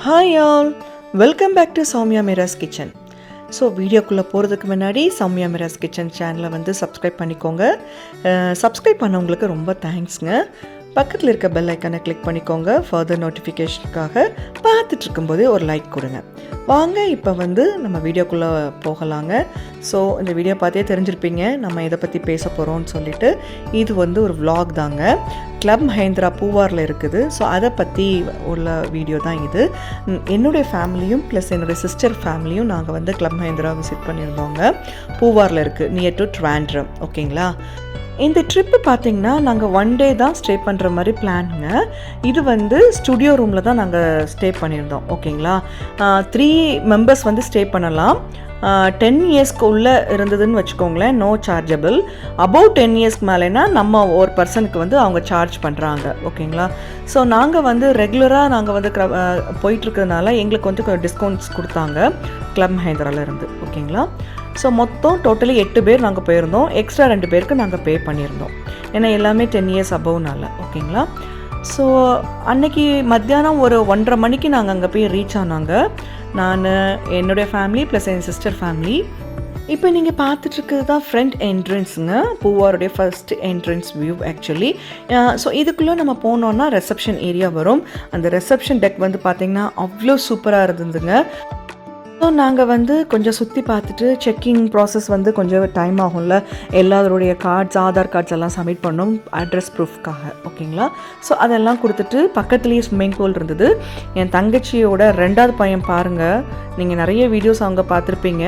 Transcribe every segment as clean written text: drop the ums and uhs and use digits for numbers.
Hi all, welcome back to Soumya Miras kitchen. So வீடியோக்குள்ளே போகிறதுக்கு முன்னாடி சௌமியா மிராஸ் கிச்சன் சேனலை வந்து சப்ஸ்கிரைப் பண்ணிக்கோங்க. சப்ஸ்கிரைப் பண்ணவங்களுக்கு ரொம்ப தேங்க்ஸுங்க. பக்கத்தில் இருக்க பெல் ஐக்கானை கிளிக் பண்ணிக்கோங்க. ஃபர்தர் நோட்டிஃபிகேஷனுக்காக பார்த்துட்டு இருக்கும்போதே ஒரு லைக் கொடுங்க. வாங்க இப்போ வந்து நம்ம வீடியோக்குள்ளே போகலாங்க. ஸோ இந்த வீடியோ பார்த்தே தெரிஞ்சிருப்பீங்க நம்ம இதை பற்றி பேச போகிறோம்னு சொல்லிட்டு. இது வந்து ஒரு vlog தாங்க. கிளப் மஹேந்திரா பூவாரில் இருக்குது. ஸோ அதை பற்றி உள்ள வீடியோ தான் இது. என்னுடைய ஃபேமிலியும் ப்ளஸ் என்னுடைய சிஸ்டர் ஃபேமிலியும் நாங்கள் வந்து கிளப் மஹேந்திரா விசிட் பண்ணியிருந்தோங்க. பூவாரில் இருக்குது, நியர் டு ட்ராண்ட்ரம். ஓகேங்களா, இந்த ட்ரிப்பு பார்த்திங்கன்னா நாங்கள் 1 day தான் ஸ்டே பண்ணுற மாதிரி பிளானுங்க. இது வந்து ஸ்டுடியோ ரூமில் தான் நாங்கள் ஸ்டே பண்ணியிருந்தோம். ஓகேங்களா, 3 மெம்பர்ஸ் வந்து ஸ்டே பண்ணலாம். 10 இயர்ஸ்க்கு உள்ளே இருந்ததுன்னு வச்சுக்கோங்களேன், நோ சார்ஜபிள். அபவ் 10 இயர்ஸ்க்கு மேலேனா நம்ம ஒரு பர்சனுக்கு வந்து அவங்க சார்ஜ் பண்ணுறாங்க. ஓகேங்களா, ஸோ நாங்கள் வந்து ரெகுலராக நாங்கள் வந்து போயிட்டுருக்கிறதுனால எங்களுக்கு வந்து டிஸ்கவுண்ட்ஸ் கொடுத்தாங்க கிளப் மஹேந்திராவிலேருந்து. ஓகேங்களா, ஸோ மொத்தம் டோட்டலி 8 பேர் நாங்கள் போயிருந்தோம். எக்ஸ்ட்ரா 2 பேருக்கு நாங்கள் பே பண்ணியிருந்தோம், ஏன்னா எல்லாமே 10 இயர்ஸ் அபவ்னால. ஓகேங்களா, ஸோ அன்னைக்கு மத்தியானம் ஒரு 1:30 மணிக்கு நாங்கள் அங்கே போய் ரீச் ஆனாங்க. நான், என்னுடைய ஃபேமிலி ப்ளஸ் என் சிஸ்டர் ஃபேமிலி. இப்போ நீங்கள் பார்த்துட்ருக்கிறது தான் ஃப்ரண்ட் என்ட்ரன்ஸுங்க, பூவாருடைய first entrance view actually. So இதுக்குள்ளே நம்ம போனோன்னா ரிசப்ஷன் ஏரியா வரும். அந்த ரிசப்ஷன் டெக் வந்து பார்த்திங்கன்னா அவ்வளோ சூப்பராக இருந்ததுங்க. ஸோ நாங்கள் வந்து கொஞ்சம் சுற்றி பார்த்துட்டு செக்கிங் ப்ராசஸ் வந்து கொஞ்சம் டைம் ஆகும்ல, எல்லாருடைய கார்ட்ஸ், ஆதார் கார்ட்ஸ் எல்லாம் சப்மிட் பண்ணோம் அட்ரஸ் ப்ரூஃப்காக. ஓகேங்களா, ஸோ அதெல்லாம் கொடுத்துட்டு பக்கத்துலேயே ஸ்விம்மிங் பூல் இருந்தது. என் தங்கச்சியோட 2வது பையன் பாருங்கள், நீங்கள் நிறைய வீடியோஸ் அவங்க பார்த்துருப்பீங்க.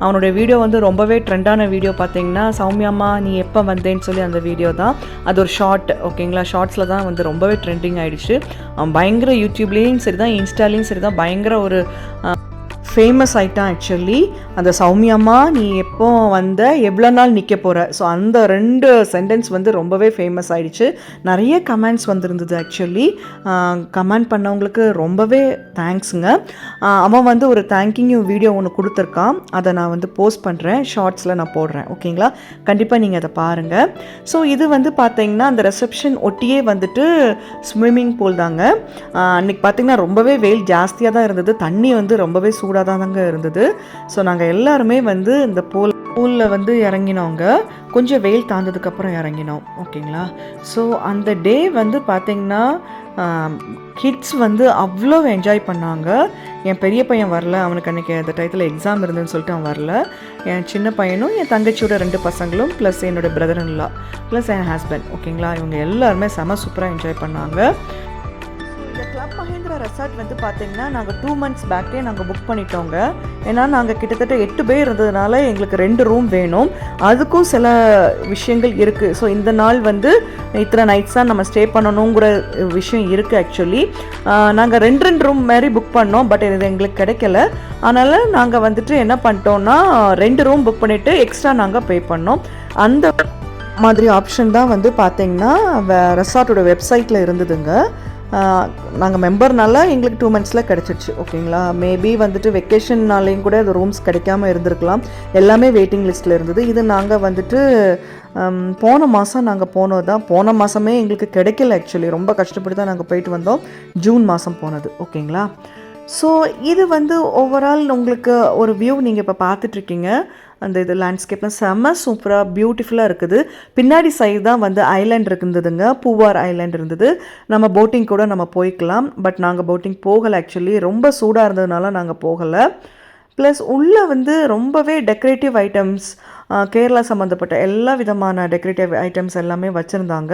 அவனுடைய வீடியோ வந்து ரொம்பவே ட்ரெண்டான வீடியோ. பார்த்தீங்கன்னா சௌமியாம்மா நீ எப்போ வந்தேன்னு சொல்லி அந்த வீடியோ தான். அது ஒரு ஷார்ட். ஓகேங்களா, ஷார்ட்ஸில் தான் வந்து ரொம்பவே ட்ரெண்டிங் ஆகிடுச்சு. அவன் பயங்கர யூடியூப்லேயும் சரி தான், இன்ஸ்டாலேயும் சரி தான், பயங்கர ஒரு ஃபேமஸ் ஆகிட்டான் ஆக்சுவலி. அந்த சௌமியாம்மா நீ எப்போ வந்த, எவ்வளோ நாள் நிற்க போகிற, ஸோ அந்த 2 சென்டென்ஸ் வந்து ரொம்பவே ஃபேமஸ் ஆகிடுச்சு. நிறைய கமெண்ட்ஸ் வந்துருந்தது ஆக்சுவலி. கமெண்ட் பண்ணவங்களுக்கு ரொம்பவே தேங்க்ஸுங்க. அவன் வந்து ஒரு தேங்க்யூ வீடியோ ஒன்று கொடுத்துருக்கான், அதை நான் வந்து போஸ்ட் பண்ணுறேன், ஷார்ட்ஸில் நான் போடுறேன். ஓகேங்களா, கண்டிப்பாக நீங்கள் அதை பாருங்கள். ஸோ இது வந்து பார்த்தீங்கன்னா அந்த ரிசப்ஷன் ஒட்டியே வந்துட்டு ஸ்விம்மிங் பூல் தாங்க. அன்றைக்கி பார்த்திங்கன்னா ரொம்பவே வெயில் ஜாஸ்தியாக தான் இருந்தது, தண்ணி வந்து ரொம்பவே சூடாக தாங்க இருந்தது. ஸோ நாங்கள் எல்லாருமே வந்து இந்த பூலில் வந்து இறங்கினோங்க, கொஞ்சம் வெயில் தாழ்ந்ததுக்கப்புறம் இறங்கினோம். ஓகேங்களா, ஸோ அந்த டே வந்து பார்த்திங்கன்னா கிட்ஸ் வந்து அவ்வளோ என்ஜாய் பண்ணாங்க. என் பெரிய பையன் வரல, அவனுக்கு அன்றைக்கி அந்த டயத்தில் எக்ஸாம் இருந்துன்னு சொல்லிட்டு அவன் வரல. என் சின்ன பையனும் என் தங்கச்சியோட 2 பசங்களும் ப்ளஸ் என்னோட brother in law plus n husband. ஓகேங்களா, இவங்க எல்லாருமே செம சூப்பராக என்ஜாய் பண்ணாங்க. கிளப் மஹேந்திரா ரெசார்ட் வந்து பார்த்திங்கன்னா நாங்கள் 2 months பேக்கே நாங்கள் புக் பண்ணிட்டோங்க. ஏன்னா நாங்கள் கிட்டத்தட்ட 8 பேர் இருந்ததுனால எங்களுக்கு 2 ரூம் வேணும். அதுக்கும் சில விஷயங்கள் இருக்குது. ஸோ இந்த நாள் வந்து இத்தனை நைட்ஸ் தான் நம்ம ஸ்டே பண்ணணுங்கிற விஷயம் இருக்குது ஆக்சுவலி. நாங்கள் 2 ரூம் மாதிரி புக் பண்ணோம், பட் இது எங்களுக்கு கிடைக்கல. அதனால் நாங்கள் வந்துட்டு என்ன பண்ணிட்டோம்னா 2 ரூம் புக் பண்ணிவிட்டு எக்ஸ்ட்ரா நாங்கள் பே பண்ணோம். அந்த மாதிரி ஆப்ஷன் தான் வந்து பார்த்திங்கன்னா ரெசார்ட்டோட வெப்சைட்டில் இருந்ததுங்க. நாங்கள் மெம்பர்னால எங்களுக்கு 2 months கிடச்சிடுச்சு. ஓகேங்களா, மேபி வந்துட்டு வெக்கேஷன்னாலேயும் கூட அது ரூம்ஸ் கிடைக்காம இருந்திருக்கலாம். எல்லாமே வெயிட்டிங் லிஸ்ட்டில் இருந்தது. இது நாங்கள் வந்துட்டு போன மாதம் நாங்கள் போனது தான். போன மாதமே எங்களுக்கு கிடைக்கல ஆக்சுவலி, ரொம்ப கஷ்டப்பட்டு தான் நாங்கள் போயிட்டு வந்தோம். ஜூன் மாதம் போனது. ஓகேங்களா, ஸோ இது வந்து ஓவரால் உங்களுக்கு ஒரு வியூ நீங்கள் இப்போ பார்த்துட்ருக்கீங்க. அந்த இது லேண்ட்ஸ்கேப்லாம் செம்ம சூப்பராக பியூட்டிஃபுல்லாக இருக்குது. பின்னாடி சைடு தான் வந்து ஐலாண்ட் இருந்ததுங்க, பூவார் ஐலாண்ட் இருந்தது. நம்ம போட்டிங் கூட நம்ம போய்க்கலாம், பட் நாங்கள் போட்டிங் போகலை ஆக்சுவலி, ரொம்ப சூடாக இருந்ததுனால நாங்கள் போகலை. ப்ளஸ் உள்ளே வந்து ரொம்பவே டெக்கரேட்டிவ் ஐட்டம்ஸ், கேரளா சம்மந்தப்பட்ட எல்லா விதமான டெக்கரேட்டிவ் ஐட்டம்ஸ் எல்லாமே வச்சுருந்தாங்க.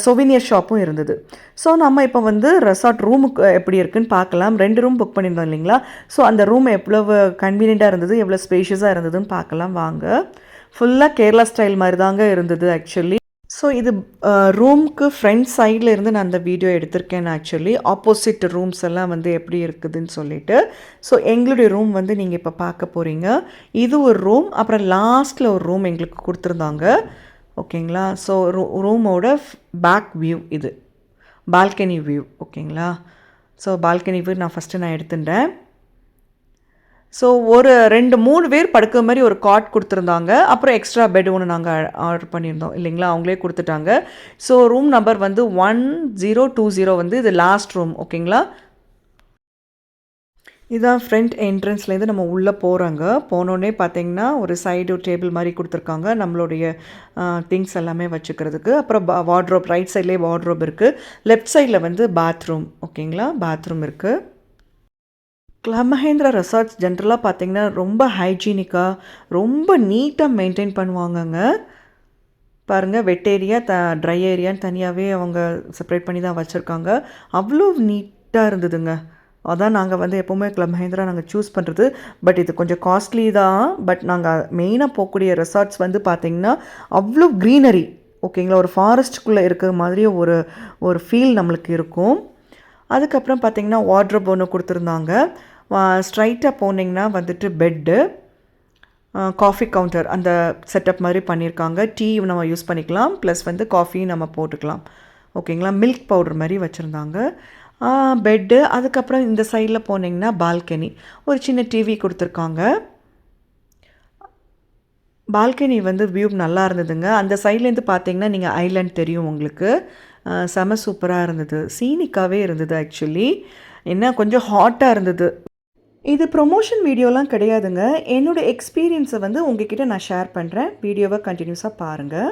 சொவினியர் ஷாப்பும் இருந்தது. ஸோ நம்ம இப்போ வந்து ரெசார்ட் ரூமுக்கு எப்படி இருக்குதுன்னு பார்க்கலாம். 2 ரூம் புக் பண்ணியிருந்தோம் இல்லைங்களா, ஸோ அந்த ரூம் எவ்வளவு கன்வீனியண்ட்டாக இருந்தது, எவ்வளோ ஸ்பேஷியஸாக இருந்ததுன்னு பார்க்கலாம் வாங்க. ஃபுல்லாக கேரளா ஸ்டைல் மாதிரி தாங்க இருந்தது ஆக்சுவலி. ஸோ இது ரூம்க்கு ஃப்ரண்ட் சைடில் இருந்து நான் அந்த வீடியோ எடுத்திருக்கேன் ஆக்சுவலி, ஆப்போசிட் ரூம்ஸ் எல்லாம் வந்து எப்படி இருக்குதுன்னு சொல்லிட்டு. ஸோ எங்களுடைய ரூம் வந்து நீங்கள் இப்போ பார்க்க போகிறீங்க. இது ஒரு ரூம், அப்புறம் லாஸ்ட்டில் ஒரு ரூம் எங்களுக்கு கொடுத்துருந்தாங்க. ஓகேங்களா, ஸோ ரூமோட பேக் வியூ இது, பால்கனி வியூ. ஓகேங்களா, ஸோ பால்கனி வியூ நான் ஃபஸ்ட்டு எடுத்துட்டேன். ஸோ ஒரு 2-3 பேர் படுக்கிற மாதிரி ஒரு காட் கொடுத்துருந்தாங்க. அப்புறம் எக்ஸ்ட்ரா பெட் ஒன்று நாங்கள் ஆர்டர் பண்ணியிருந்தோம் இல்லைங்களா, அவங்களே கொடுத்துட்டாங்க. ஸோ ரூம் நம்பர் வந்து 1020 வந்து இது லாஸ்ட் ரூம். ஓகேங்களா, இதான் ஃப்ரண்ட் என்ட்ரன்ஸ்லேருந்து நம்ம உள்ளே போகிறோங்க. போனோடனே பார்த்தீங்கன்னா, ஒரு சைடு டேபிள் மாரி குடுத்துருக்காங்க. நம்மளுடைய திங்ஸ் எல்லாமே வச்சுக்கிறதுக்கு. அப்புறம் வார்ட்ரோப் ரைட் சைட்லேயே வார்ட்ரோப் இருக்குது. லெஃப்ட் சைடில் வந்து பாத்ரூம் ஓகேங்களா? பாத்ரூம் இருக்குது. கிளப் மஹேந்திரா ரெசார்ட்ஸ் ஜென்ரலாக பார்த்தீங்கன்னா, ரொம்ப ஹைஜீனிக்கா, ரொம்ப நீட்டாக மெயின்டெயின் பண்ணுவாங்கங்க. பாருங்கள், வெட் ஏரியா, ட்ரை ஏரியான்னு தனியாகவே அவங்க செப்பரேட் பண்ணி தான் வச்சுருக்காங்க. அவ்வளோ நீட்டாக இருந்ததுங்க. அதான் நாங்கள் வந்து எப்போவுமே கிளப் மஹேந்திரா நாங்கள் சூஸ் பண்ணுறது. பட் இது கொஞ்சம் காஸ்ட்லி தான். பட் நாங்கள் மெயினாக போகக்கூடிய ரெசார்ட்ஸ் வந்து பார்த்திங்கன்னா அவ்வளோ க்ரீனரி ஓகேங்களா, ஒரு ஃபாரஸ்ட்டுக்குள்ளே இருக்கிற மாதிரி ஒரு ஒரு ஃபீல் நம்மளுக்கு இருக்கும். அதுக்கப்புறம் பார்த்திங்கன்னா வார்ட்ரோப் ஒன்று கொடுத்துருந்தாங்க. ஸ்ட்ரைட்டாக போனீங்கன்னா வந்துட்டு பெட்டு, காஃபி கவுண்டர் அந்த செட்டப் மாதிரி பண்ணியிருக்காங்க. டீ நம்ம யூஸ் பண்ணிக்கலாம், ப்ளஸ் வந்து காஃபியும் நம்ம போட்டுக்கலாம் ஓகேங்களா. மில்க் பவுடர் மாதிரி வச்சுருந்தாங்க. பெட்டு, அதுக்கப்புறம் இந்த சைடில் போனீங்கன்னா பால்கனி, ஒரு சின்ன டிவி கொடுத்துருக்காங்க. பால்கனி வந்து வியூ நல்லா இருந்ததுங்க. அந்த சைட்லேருந்து பார்த்தீங்கன்னா நீங்கள் ஐலேண்ட் தெரியும் உங்களுக்கு. செம சூப்பராக இருந்தது, சீனிக்காகவே இருந்தது. ஆக்சுவலி என்ன கொஞ்சம் ஹாட்டாக இருந்தது. இது ப்ரொமோஷன் வீடியோலாம் கிடையாதுங்க. என்னோடய எக்ஸ்பீரியன்ஸை வந்து உங்ககிட்ட நான் ஷேர் பண்ணுறேன். வீடியோவை கண்டினியூஸாக பாருங்கள்.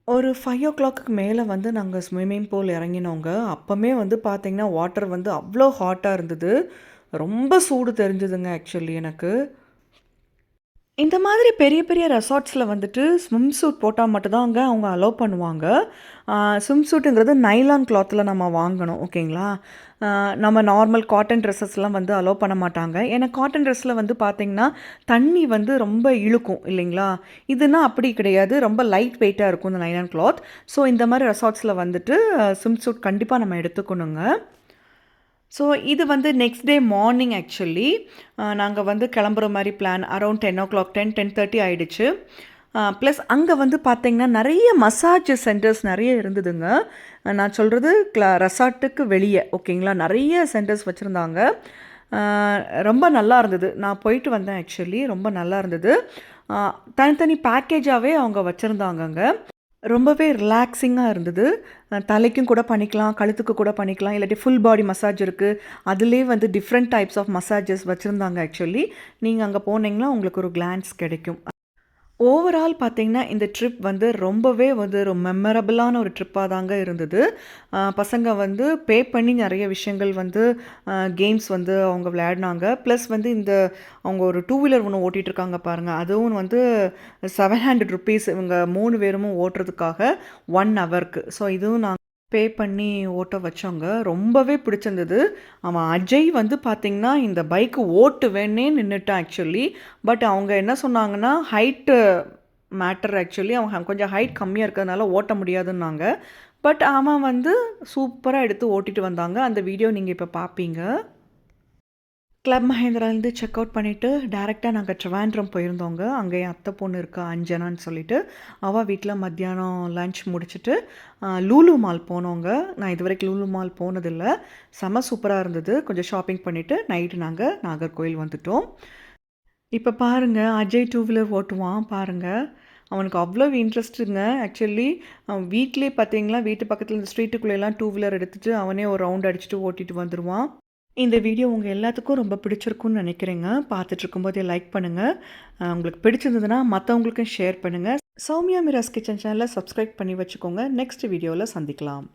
ஒரு 5:00க்கு மேலே வந்து நாங்கள் ஸ்விம்மிங் பூல் இறங்கினோங்க. அப்போமே வந்து பார்த்திங்கன்னா வாட்டர் வந்து அவ்வளோ ஹாட்டாக இருந்தது. ரொம்ப சூடு தெரிஞ்சுதுங்க ஆக்சுவலி எனக்கு. இந்த மாதிரி பெரிய பெரிய ரெசார்ட்ஸில் வந்துட்டு ஸ்விம் சூட் போட்டால் மட்டும்தாங்க அவங்க அலோவ் பண்ணுவாங்க. ஸ்விம் சூட்டுங்கிறது நைலான் கிளாத்தில் நம்ம வாங்கணும் ஓகேங்களா. நம்ம நார்மல் காட்டன் ட்ரெஸ்ஸஸ்லாம் வந்து அலோவ் பண்ண மாட்டாங்க. ஏன்னா காட்டன் ட்ரெஸ்ஸில் வந்து பார்த்திங்கன்னா தண்ணி வந்து ரொம்ப இழுக்கும் இல்லைங்களா. இதுனா அப்படி கிடையாது, ரொம்ப லைட் வெயிட்டாக இருக்கும் இந்த நைலான் கிளாத். ஸோ இந்த மாதிரி ரெசார்ட்ஸில் வந்துட்டு ஸ்விம் சூட் கண்டிப்பாக நம்ம எடுத்துக்கணுங்க. ஸோ இது வந்து நெக்ஸ்ட் டே மார்னிங் ஆக்சுவலி நாங்கள் வந்து கிளம்புற மாதிரி பிளான். அரௌண்ட் 10:00 10:30 ஆகிடுச்சு. ப்ளஸ் அங்கே வந்து பார்த்திங்கன்னா நிறைய மசாஜ் சென்டர்ஸ் நிறைய இருந்ததுங்க. நான் சொல்கிறது ரெசார்ட்டுக்கு வெளியே ஓகேங்களா, நிறைய சென்டர்ஸ் வச்சுருந்தாங்க. ரொம்ப நல்லா இருந்தது. நான் போயிட்டு வந்தேன் ஆக்சுவலி, ரொம்ப நல்லா இருந்தது. தனித்தனி பேக்கேஜாகவே அவங்க வச்சுருந்தாங்கங்க. ரொம்பவே ரிலாக்ஸிங்காக இருந்தது. தலைக்கும் கூட பண்ணிக்கலாம், கழுத்துக்கு கூட பண்ணிக்கலாம், இல்லாட்டி ஃபுல் பாடி மசாஜ் இருக்குது. அதிலே வந்து டிஃப்ரெண்ட் டைப்ஸ் ஆஃப் மசாஜஸ் வச்சுருந்தாங்க ஆக்சுவலி. நீங்கள் அங்கே போனீங்கன்னா உங்களுக்கு ஒரு கிளான்ஸ் கிடைக்கும். ஓவரால் பார்த்தீங்கன்னா இந்த ட்ரிப் வந்து ரொம்பவே வந்து ஒரு மெமரபிளான ஒரு ட்ரிப்பாக தாங்க இருந்தது. பசங்க வந்து பே பண்ணி நிறைய விஷயங்கள் வந்து கேம்ஸ் வந்து அவங்க விளையாடினாங்க. ப்ளஸ் வந்து இந்த அவங்க ஒரு 2 வீலர் ஒன்று ஓட்டிகிட்ருக்காங்க பாருங்கள், அதுவும் வந்து ₹700 இவங்க 3 பேரும் ஓட்டுறதுக்காக 1 ஹவருக்கு. ஸோ இதுவும் நாங்கள் பே பண்ணி ஓட்ட வச்சோங்க. ரொம்பவே பிடிச்சிருந்தது. அவன் அஜய் வந்து பார்த்திங்கன்னா இந்த பைக்கு ஓட்டுவேன்னே நின்றுட்டான் ஆக்சுவலி. பட் அவங்க என்ன சொன்னாங்கன்னா ஹைட்டு மேட்டர் ஆக்சுவலி. அவன் கொஞ்சம் ஹைட் கம்மியாக இருக்கிறதுனால ஓட்ட முடியாதுன்னாங்க. பட் அவன் வந்து சூப்பராக எடுத்து ஓட்டிகிட்டு வந்தாங்க. அந்த வீடியோ நீங்கள் இப்போ பார்ப்பீங்க. கிளப் மஹேந்திராலேருந்து செக் அவுட் பண்ணிவிட்டு டேரெக்டாக நாங்கள் ட்ரிவாண்ட்ரம் போயிருந்தோங்க. அங்கே என் அத்தை பொண்ணு இருக்கா அஞ்சனான்னு சொல்லிட்டு, அவள் வீட்டில் மத்தியானம் லன்ச் முடிச்சுட்டு லூலு மால் போனோங்க. நான் இது வரைக்கும் லூலு மால் போனதில்லை. செம சூப்பராக இருந்தது. கொஞ்சம் ஷாப்பிங் பண்ணிவிட்டு நைட்டு நாங்கள் நாகர்கோயில் வந்துவிட்டோம். இப்போ பாருங்கள், அஜய் 2 வீலர் ஓட்டுவான் பாருங்கள். அவனுக்கு அவ்வளோ இன்ட்ரெஸ்ட்டுங்க ஆக்சுவலி. அவன் வீட்லேயே பார்த்தீங்களா, வீட்டு பக்கத்தில் இந்த ஸ்ட்ரீட்டுக்குள்ளேலாம் 2 வீலர் எடுத்துகிட்டு அவனே ஒரு ரவுண்ட் அடிச்சுட்டு ஓட்டிகிட்டு வந்துடுவான். இந்த வீடியோ உங்கள் எல்லாத்துக்கும் ரொம்ப பிடிச்சிருக்குன்னு நினைக்கிறேங்க. பார்த்துட்டு இருக்கும்போதே லைக் பண்ணுங்கள். உங்களுக்கு பிடிச்சிருந்ததுன்னா மற்றவங்களுக்கும் ஷேர் பண்ணுங்கள். சௌமியா மிராஸ் கிச்சன் சேனலை சப்ஸ்கிரைப் பண்ணி வச்சுக்கோங்க. நெக்ஸ்ட் வீடியோவில் சந்திக்கலாம்.